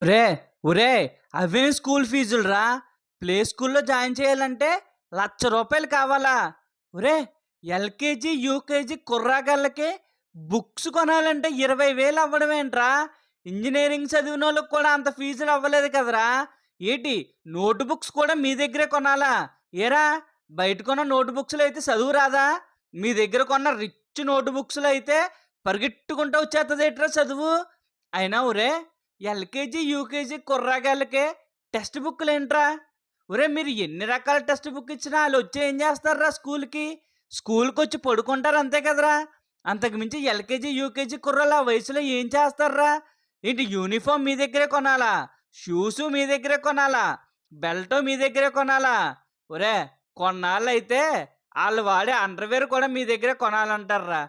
ఒరే ఒరే అవేం స్కూల్ ఫీజులురా. ప్లే స్కూల్లో జాయిన్ చేయాలంటే రూపాయలు కావాలా? ఒరే ఎల్కేజీ యూకేజీ కుర్రాగాళ్ళకి బుక్స్ కొనాలంటే 20,000 అవ్వడమేంట్రా? ఇంజనీరింగ్ చదివినోళ్ళకి కూడా అంత ఫీజులు అవ్వలేదు కదరా. ఏటి నోటు బుక్స్ కూడా మీ దగ్గరే కొనాలా? ఏరా బయట కొన్న నోటు బుక్స్లో అయితే చదువు రాదా? మీ దగ్గర కొన్న రిచ్ నోటు బుక్స్లో అయితే పరిగెట్టుకుంటూ వచ్చేస్తుందేట్రా చదువు. అయినా ఒరే ఎల్కేజీ, యూకేజీ కుర్రాగాళ్ళకే టెక్స్ట్ బుక్కులేంట్రా? ఒరేయ్! మీరు ఎన్ని రకాల టెక్స్ట్ బుక్ ఇచ్చినా ఆళ్ళొచ్చి ఏం జేస్తార్రా స్కూలుకి? స్కూలుకొచ్చి పడుకుంటారు అంతే కదరా! అంతకు మించి ఎల్కేజీ, యూకేజీ కుర్రోళ్ళు ఆ వయసులో ఏం చేస్తార్రా? ఏంటి యూనిఫార్మ్ మీ దగ్గరే కొనాలా? షూసు మీ దగ్గరే కొనాలా? బెల్టు మీ దగ్గరే కొనాలా? ఒరేయ్! కొన్నాళ్ళైతే ఆళ్ళు వాడే అండర్‌వేర్ కూడా మీ దగ్గరే కొనాలంటార్రా.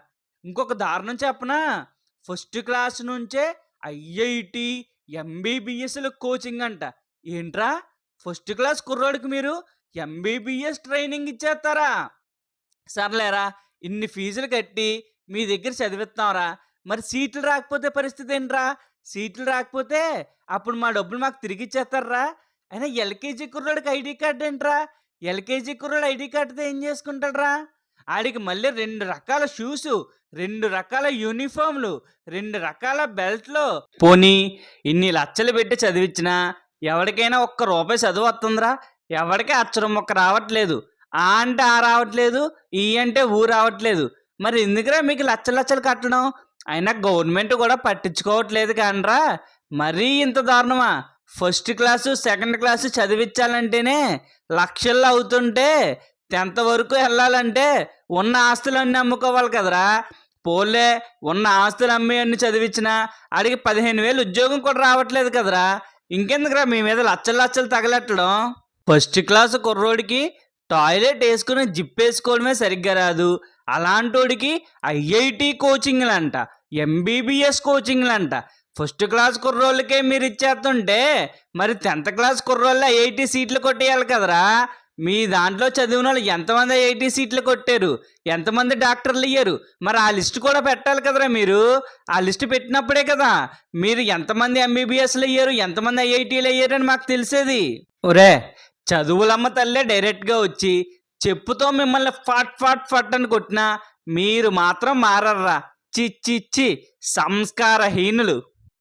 ఇంకొక దారుణం చెప్పనా? ఫస్ట్ క్లాస్ నుంచే ఐఐటీ, ఎంబీబీఎస్‌ల కోచింగ్ అంట. ఏంట్రా? ఫస్ట్ క్లాస్ కుర్రోడికి మీరు ఎంబీబీఎస్ ట్రైనింగ్ ఇచ్చేత్తారా? సర్లేరా ఇన్ని ఫీజులు కట్టి మీ దగ్గర చదివిత్తాంరా. మరి సీట్లు రాకపోతే పరిస్థితి ఏంట్రా? సీట్లు రాకపోతే అప్పుడు మా డబ్బులు మాకు తిరిగిచ్చేత్తార్రా? అయినా ఎల్‌కేజీ కుర్రోడికి ఐడీ కార్డ్ ఏంట్రా? ఎల్‌కేజీ కుర్రోడు ఐడీ కార్డ్‌తో ఏం చేసుకుంటాడురా? ఆడికి మళ్ళీ 2 రకాల షూసు, 2 రకాల యూనిఫార్మ్‌లు, 2 రకాల బెల్ట్‌లు. పోనీ ఇన్ని లచ్చలు పెట్టి చదివిచ్చినా ఎవడికైనా ఒక్క రూపాయి చదువొత్తందిరా? ఎవడికి అచ్చరం ముక్క రావట్లేదు. ఆ అంటే ఆ రావట్లేదు. ఈ అంటే ఊ రావట్లేదు. మరి ఎందుకురా మీకు లచ్చలు లచ్చలు కట్టడం? అయినా గవర్నమెంట్ కూడా పట్టించుకోవట్లేదు కానీరా. మరీ ఇంత దారుణమా? ఫస్ట్ క్లాసు, సెకండ్ క్లాసు చదివిచ్చాలంటేనే లక్షల్లో అవుతుంటే 10థ్ వరకు ఎళ్ళాలంటే ఉన్న ఆస్తులన్నీ అమ్ముకోవాలి కదరా! పోన్లే ఉన్న ఆస్తులు అమ్మి అన్ని చదివిచ్చినా ఆడికి 15,000 ఉద్యోగం కూడా రావట్లేదు కదరా! ఇంకెందుకురా మీ మీద లచ్చలు లచ్చలు తగలెట్టడం? ఫస్ట్ క్లాస్ కుర్రోడికి టాయిలెట్ ఏసుకొని జిప్పేసుకోవడమే సరిగ్గా రాదు. అలాంటోడికి ఐఐటీ కోచింగ్‌లంట, ఎంబీబీఎస్ కోచింగ్‌లంట. ఫస్ట్ క్లాస్ కుర్రోళ్ళకే మీరిచ్చేత్తుంటే మరి 10థ్ క్లాస్ కుర్రోళ్ళు ఐఐటీ సీట్లు కొట్టేయాలి కదరా! మీ దాంట్లో చదివినోళ్ళు ఎంతమంది ఐఐటీ సీట్లు కొట్టారు? ఎంతమంది డాక్టర్లయ్యారు? మరి ఆ లిస్ట్ కూడా పెట్టాలి కదరా మీరు. ఆ లిస్ట్ పెట్టినప్పుడే కదా మీరు ఎంతమంది ఎంబీబీఎస్‌లయ్యారు, ఎంతమంది ఐఐటీలయ్యారని మాకు తెలిసేది. ఒరేయ్! చదువులమ్మ తల్లే డైరెక్ట్‌గా వచ్చి చెప్పుతో మిమ్మల్ని ఫట్ ఫట్ ఫట్ అని కొట్టినా మీరు మాత్రం మారర్రా. ఛీ! ఛీ! ఛీ! సంస్కారహీనులు.